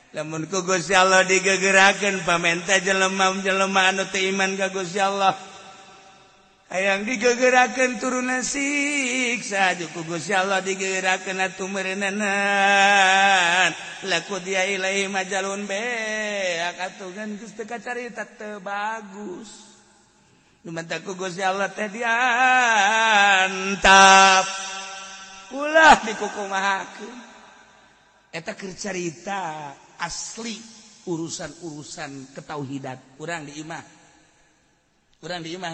lamun ku Gusti Allah digegerakeun pamenta jelema-jelema anu teu iman ka Gusti Allah hayang digegerakeun turuna siksa ku Gusti Allah digegerakeun atuh meureunanan laku dia ilaihi majalun be atuh kan geus teu kacarita teu bagus Numantak ku Gusti Allah teh diantap ulah dikukumahakeun eta keur carita asli urusan-urusan ketauhidan urang di imah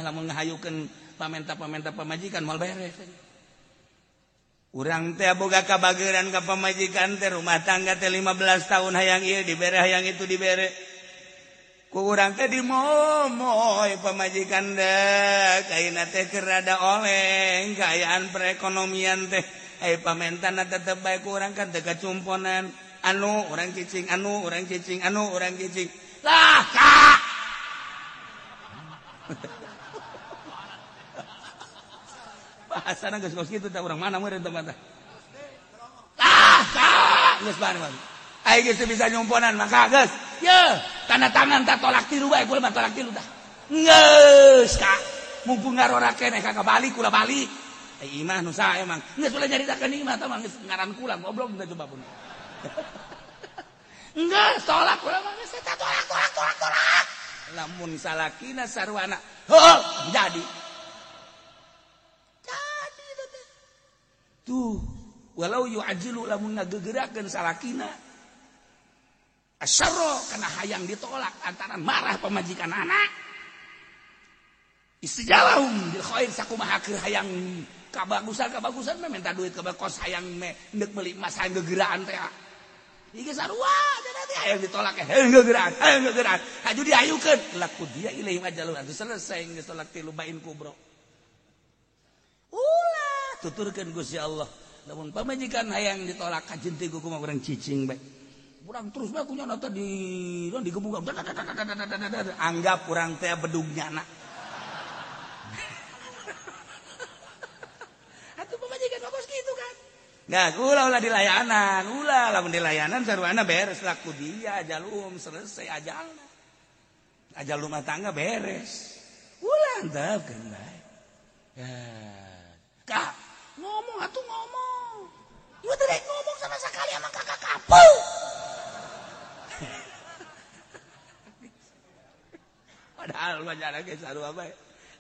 lamun ngahayukeun pamenta-pamenta pamajikan moal beres urang teh boga kabageuran ka pamajikan teh rumah tangga teh 15 tahun hayang ieu dibere hayang itu dibere ku urang teh dimomoy pamajikan teh kaina teh keur rada oleng kaayaan perekonomian teh pamentana tetep bae ku urang kan teu kacumponan anu urang cicing anu urang cicing anu urang cicing lah Kak bahasana geus kitu teh urang mana meureun tempat teh lah Kak geus bae ai geus bisa nyumponan maka geus ye tanda tangan tak tolak tilu bae kula mah tolak tilu tah geus Kak mumpung ngarora keneh kagak balik kula balik imah nu sae emang geus ulah nyaritakeun imah tah mah geus ngaran kula goblok teh coba pun geus tolak kula mah geus tah tolak lamun salakina sarwana heuh jadi tuh walau yu'ajilu lamun ngagegerakeun salakina asyarra kana hayang ditolak antara marah pamajikan anak istijalahum bil khair sakumaha keur hayang kabagusan mah minta duit ke kos hayang neuk meuli emas hayang gegeraan teh ieu sarua cenah teh hayang ditolak hayang gegeraan haju diayukeun laku dia ilahi majalun atuh selesai geus tolak tilu bain kubro ulah tuturkeun Gusti Allah lamun pamajikan hayang ditolak kajeun teh kumaha urang cicing bae urang terus bae kunyana teh digebugam anggap urang teh bedugnyana atuh pamajikan bagus kitu kan nah kula ulah dilayanan ulah lamun dilayanan sarwana beres laku dia ajalum selesai ajalna ajal rumah tangga beres ulah antepkeun bae Kak ngomong atuh ngomong ieu teh rek ngomong sama sakali sama kakak kapel padahal wajana ge sarua bae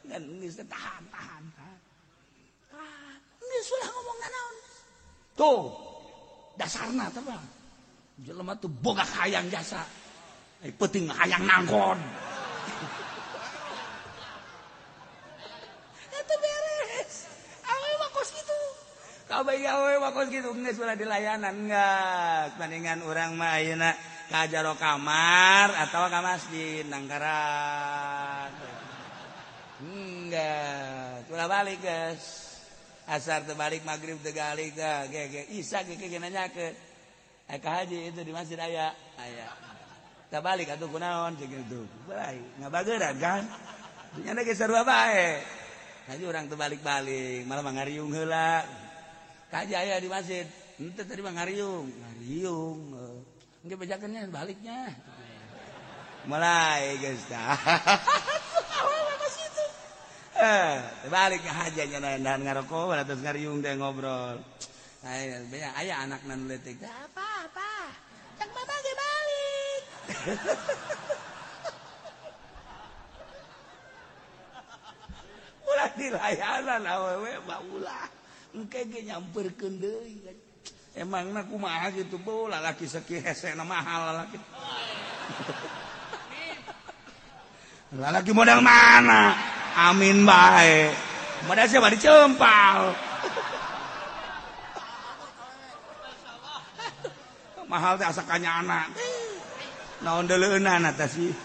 ngan geus tahan geus ulah ngomong nanaon tuh dasarna teh bang jelema tuh boga hayang jasa penting hayang nangkon eta beres awe mah kos kitu kabeh awe mah kos kitu geus ulah dilayanan enggak bandingan urang mah ayeuna ka jaro kamar atawa ka masjid nangkaran enggak ulah balik geus asar teu balik magrib teu balik ge isya ge nanyakeun ka haji itu di masjid aya teu balik atuh kunaon ceuk kitu bae ngabageuran kan nya ge sarua bae haji urang teu balik-balik malah ngariung heula ka haji aya di masjid henteu tadi mah ngariung engke bejakeunnya baliknya mulai geus tah balik ke haji nya nahan ngaroko terus ngariung teh ngobrol aya anakna nu leutik apa cek mama ge balik ulah dilayanan awewe mah ulah engke ge nyamperkeun deui emangna kumaha kitu beuh lalaki sakieu hesena mahal lalaki lalaki model mana amin bae modal siapa dicempal mahal teh asa kanyana naon deuleunan eta sih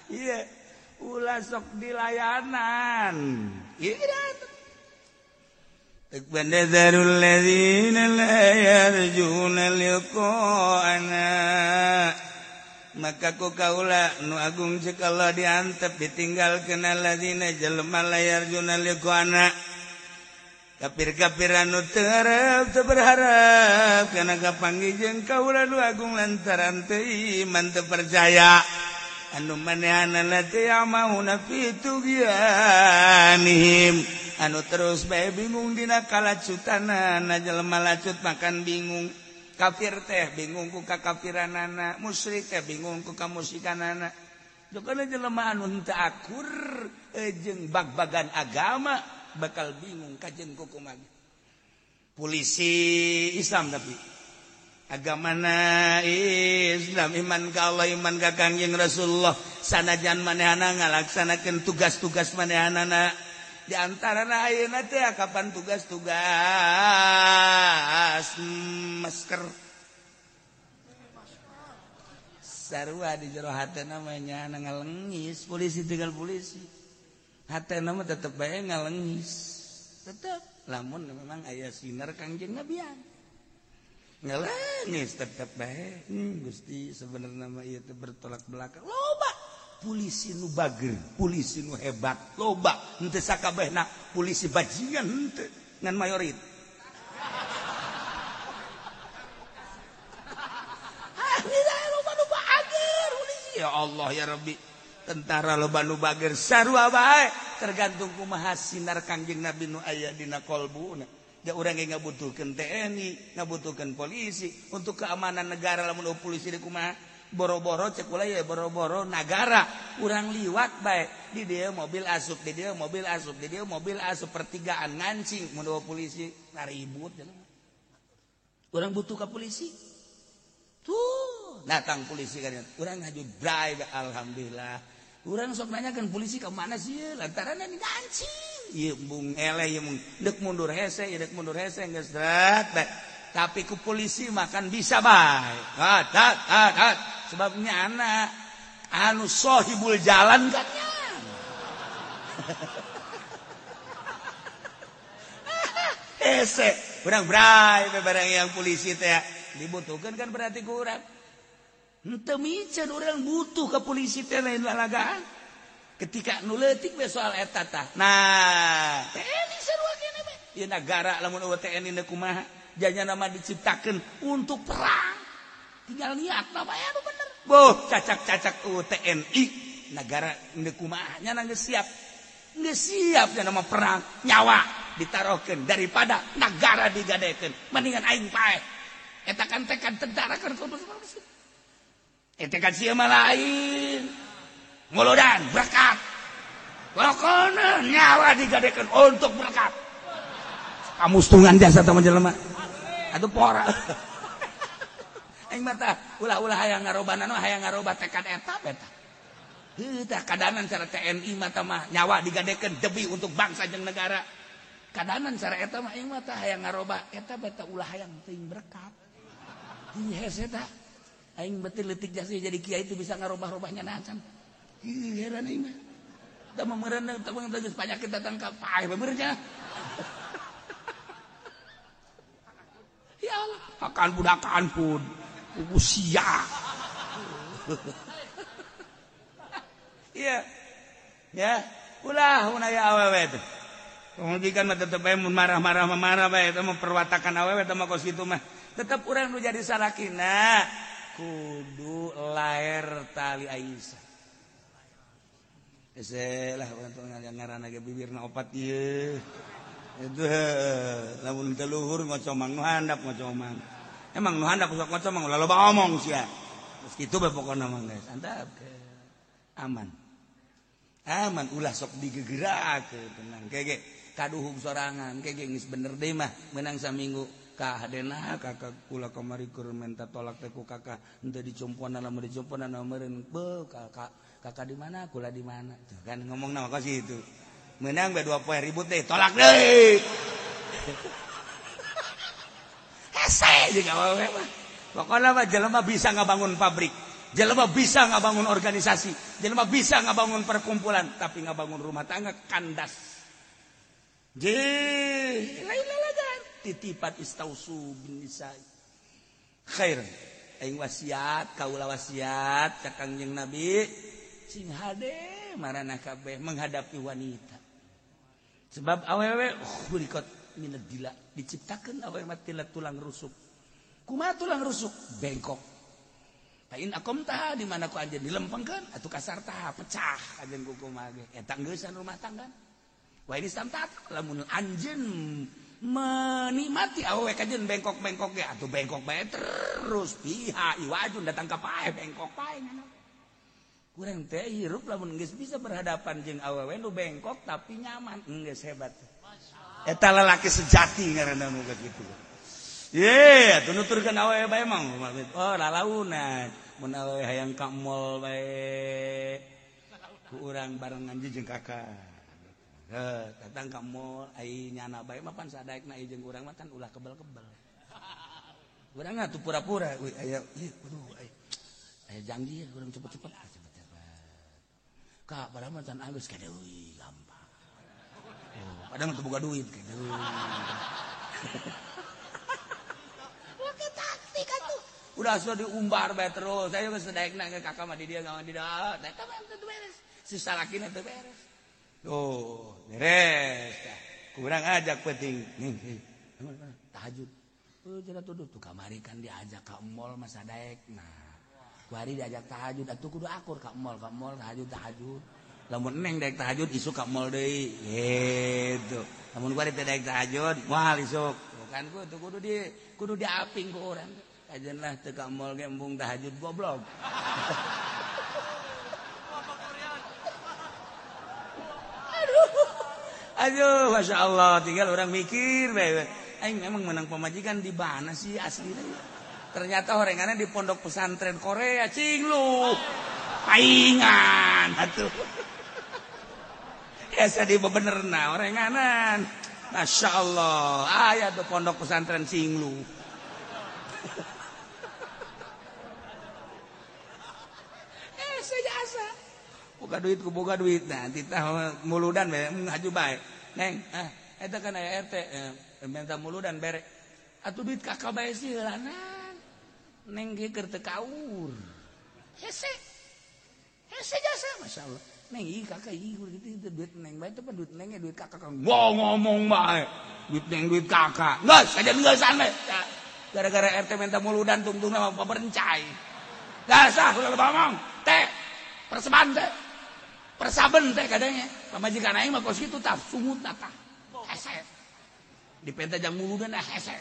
iya ulah sok dilayanan ieu Iqbadadzarul ladzina la yarjuna liqa'ana maka ku kaula nu agung ceuk Allah diantep ditinggalkeun alladzina jelema la yarjuna liqa'ana kafir-kafir anu terep teu berharap kana kapanggih jeung kaula nu agung lantaran teu iman teu percaya anu manehanana teu amauna fi tugyanihim anu terus bae bingung dina kalacutanana jelema lacut makan bingung kafir teh bingung ku kakafiranana musyrik teh bingung ku kamusyrikanana jokana jelema anu henteu akur jeung bag-bagan agama bakal bingung kajen kukumag polisi Islam tapi agamana Islam iman ka Allah iman ka Kangjeng Rasulullah sanajan manehana ngalaksanakeun tugas-tugas manehanana di antarana ayeuna teh kapan tugas-tugas masker sarua di jero hatena namanya ngalengis polisi tinggal polisi hatena mah tetep bae ngalengis tetep lamun memang aya sinar Kangjeng Nabian ngalengis tetep bae Gusti sebenarnya mah ieu teh bertolak belakang loba polisi nu bager polisi nu hebat loba henteu sakabehna polisi bajingan henteu ngan mayorit loba nu bager polisi ya Allah ya Rabbi tentara loba nu bager sarua bae tergantung kumaha sinar Kangjeng Nabi nu aya dina kolbuna da urang ge ngabutuhkeun TNI ngabutuhkeun polisi untuk keamanan negara lamun polisi di kumaha boro-boro cek ulah ya boro-boro negara urang liwat bae di dieu mobil asup di dieu mobil asup di dieu mobil asup pertigaan ngancing mun polisi ribut urang butuh ka polisi tuh datang polisi kan urang ngaju bray alhamdulillah urang sok nanyakeun polisi ka mana sih lantaran ini ngancing ieu bung eleh ieu mung deuk mundur hese geus drat tapi ku polisi makan bisa bae sebabnya anak anu sohibul jalan kan nya hese urang bray barang yang polisi teh dibutuhkeun kan berarti ku urang henteu miceun urang butuh ka polisi teh lain lalagaan ketika nu leutik we soal eta tah nah TNI sarua kene mah ieu nagara lamun eueuh TNI na kumaha janya nama diciptakeun untuk perang tinggal niatna bae anu bener boh cacak-cacak TNI negara nu kumaha nya geus siap nya nama perang nyawa ditarohkeun daripada negara digadekeun mendingan aing paeh eta kan tekad tentara keur kan sieu mah lain ngolodan berkat pokona nyawa digadekeun untuk berkat kamustungan jasa teh jelema atuh pora aing mah tah ulah-ulah hayang ngarobana hayang ngaroba tekad eta heuh tah kadanan cara TNI mah tah mah nyawa digadekeun demi untuk bangsa jeung negara kadanan cara eta mah aing mah tah hayang ngaroba eta beta ulah hayang teuing berkat ieu hese tah aing beuti leutik jasa jadi kiai itu bisa ngarobah-robahnya nacan heran aing mah da meureun teh geus panyakit datang ka paeh benernya ya Allah akan budakan pun usia iya ya ulah aya awewe teh kemudian mah tetep bae mun marah-marah bae eta mah perwatakan awewe teh mah kos kitu mah tetep urang nu jadi salakina kudu laer tali Aisyah lah untuk ngaranna ge bibirna opat ieu itu lamun teu luhur ngocomang nu handap ngocomang emang nu handap sok ngocomang ulah loba omong sia geus kitu bae pokona mah guys antap aman ulah sok digegerakeun tenang kege kaduhung sorangan kege geus bener deui mah meunang saminggu ka hadena kakak kula kamari keur menta tolak teh ku kakak henteu dicumpuan lamun dicumpuan meureun beuh kakak di mana kula di mana tuh kan ngomongna mah kasih itu meunang bae 2 poe ribut deh tolak deui hese jeung awewe mah pokona mah jelema bisa ngabangun pabrik jelema bisa ngabangun organisasi jelema bisa ngabangun perkumpulan tapi ngabangun rumah tangga kandas lain lalagan titipan istausu bin nisa'i khair aing wasiat kaula wasiat ka Kangjeng Nabi sing hade marana kabeh menghadapi wanita sebab awewe berikut minad dila diciptakeun awewe mah tulang rusuk. Kumaha tulang rusuk? Bengkok. Pain akom tah di mana ku anjeun dilempengkeun atuh kasar tah pecah anjeun ku kumaha ge. Eta geussan rumah tangga. Wah ini samtat lamun anjeun menikmati awewe kajeun bengkok-bengkok ge atuh bengkok bae terus piha iwajun datang ka pae bengkok pae ngana. Kurang teh hirup lamun geus bisa berhadapan jeung awewe nu bengkok tapi nyaman, geus hebat. Eta lalaki sejati ngaranna nu kitu. Ye, atuh nuturkeun awewe bae mah. Oh, lalaunan. Mun awewe hayang ka mall bae. Ku urang barengan jeung kakak. Datang ka mall ai nyana bae mah pan sadaekna jeung urang mah kan ulah kebel-kebel. Urang atuh pura-pura, aya aduh aya janji urang cepet-cepet. Kak, padahal mantan Agus kayak deui gampang. Oh, padahal mah boga duit kayak deui. Oke taktik atuh. Udah sudah diumbar bae terus. Saya geus sadaekna ke kakak mah di dia ngawan di da. Eta mah teu beres. Si salakina teu beres. Oh, beres. Kurang ajak penting. Nih, tahajud. Oh, cenah tuduh tuh kamari kan diajak ka mall mah sadaekna. Kuari diajak tahajud atuh kudu akur ka mall tahajud. Lamun neng daek tahajud isuk ka mall deui. Gitu. Lamun kuari teh daek tahajud moal isuk. Kan kudu diaping ku urang. Ajeun lah teu ka mall ge embung tahajud goblok. Aduh, Masya Allah, tinggal orang mikir bae. Aing memang menang pemajikan di mana sih aslinya? Ternyata horengannya di pondok pesantren Korea, cinglu, paingan, atuh. Esa di bebenerna horenganan, Masya Allah, ayat tuh pondok pesantren cinglu. Esa jasa, boga duit, nanti tah muludan ngaju bae, neng, eta kan aya RT, minta muludan berek, atuh duit kakak bae sih lana. Neng ge keur teu kaur. Hese jasa Masya Allah. Neng ieu kakak ieu gitu duit neng bae teh duit neng duit kakak. Gua ngomong bae. Duit neng duit kakak. Geus kajian geussan we. Gara-gara RT minta muludan tungtungna mah berencai. Dasah ulah ngomong. Teh perseban teh. Persaben teh kadanya. Pamajikan aing mah kos kitu tah sungutna tah. Hese. Dipenta jang muludan hese.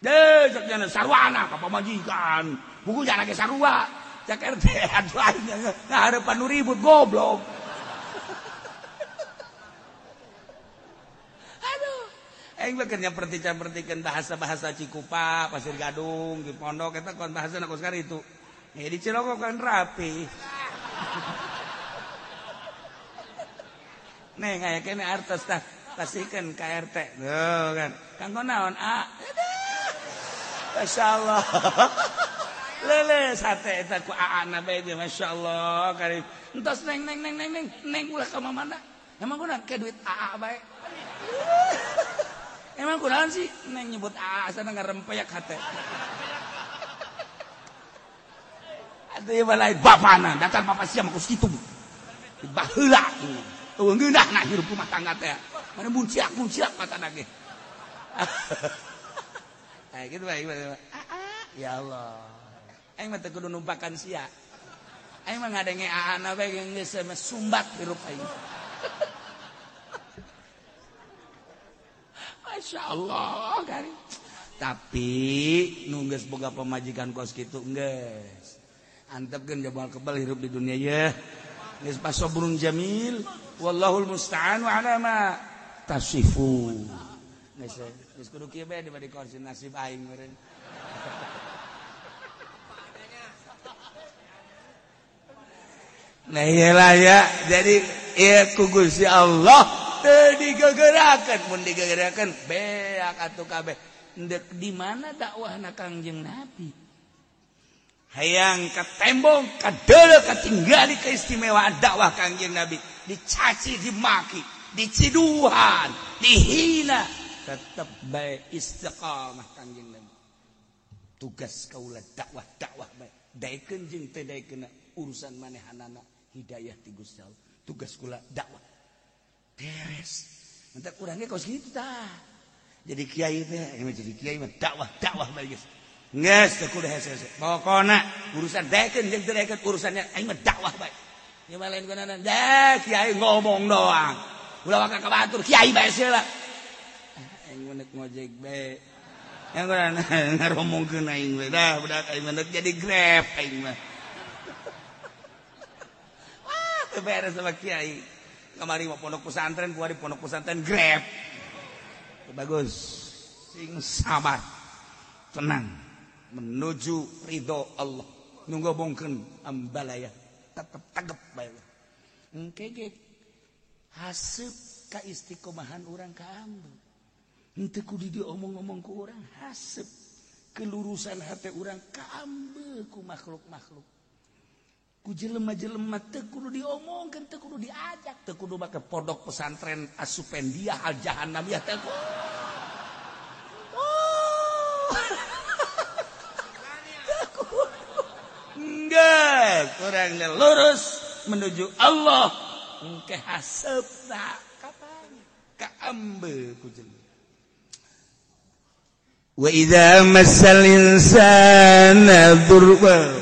Cek jana sarwana ka pamajikan. Buku jana ge sarua. Cek RT atuh aing ngaharepan nu ribut goblok. Aduh. Aing mah keur nyapertikeun bahasa-bahasa Cikupa, Pasir Gadung, di pondok eta kon bahasana kos karitu. Di Ciloko kan rapi. Neng aya kene artos tah pasikeun ka RT. Tuh kan. Kanggo naon? Masya Allah. Lele sate eta ku aana bae ge Masya Allah karib. Entos neng ulah ka mamana. Emang kunaon ke duit AA bae. Emang kunaon sih neng nyebut AA asana ngarempeyak hate. Atuh ieu lain bapana, datar papa sia mah kus kitu. Baheula. Eueuh ngeunahna hirup rumah tangga teh. Mana munciak matana ge. Gitu baik. Ya Allah. Aing mah teu kudu numpakan sia. Aing mah ngadenge aana bae geus sumbat hirup aing. Masya Allah kari. Tapi nu geus boga pamajikan kos kitu geus. Antepkeun jabal kebal hirup di dunia ye. Geus pasobrun jamil wallahul musta'an wa ala ma tasifu. Geus kudu kieu bae dibade kursi nasib aing meureun. Nah iyalah ya, jadi ya ku Gusti Allah teu digegerakeun, mun digegerakeun beak atuh kabeh. Endek di mana dakwahna Kangjeng Nabi? Hayang ka tembong, ka deuleu, ka tinggali keistimewaan dakwah Kangjeng Nabi, dicaci, dimaki, diciduhan, dihina, tetep bae istiqamah Kangjeng Nabi. Tugas kaula dakwah bae. Daekeun jeung teu daekeun urusan manehanana hidayah ti Gusti Allah. Tugas kula dakwah. Beres. Entek urang ge kos kitu tah. jadi kiai teh jadi kiai mah dakwah bae geus geus teu kudu hese pokona urusan daekeun jeung teu daekeun urusannya aing mah dakwah bae ieu mah lain gunana kiai ngomong doang ulah waka kabatur kiai bae heula aing mah ngojek bae yang gunana ngaromongkeun aing bae dah budak aing mah jadi Grab aing mah teu beres sama kiai kamari mah pondok pesantren kuari pondok pesantren Grab bagus sing sabar tenang menuju ridho Allah nunggu bongkeun ambalaya tetep tegep bae engke ge haseup ka istiqomahan urang ka ambeul henteu kudu diomong-omong ku urang haseup kelurusan hate urang ka ambeul ku makhluk-makhluk ku jelema-jelema teu kudu diomongkeun teu kudu diajak teu kudu make pondok pesantren asupendia al jahannam ya teu enggak kurang lurus menuju Allah engke haseupna kapan ka ambeul ku jelema wa idza massal insana dzurra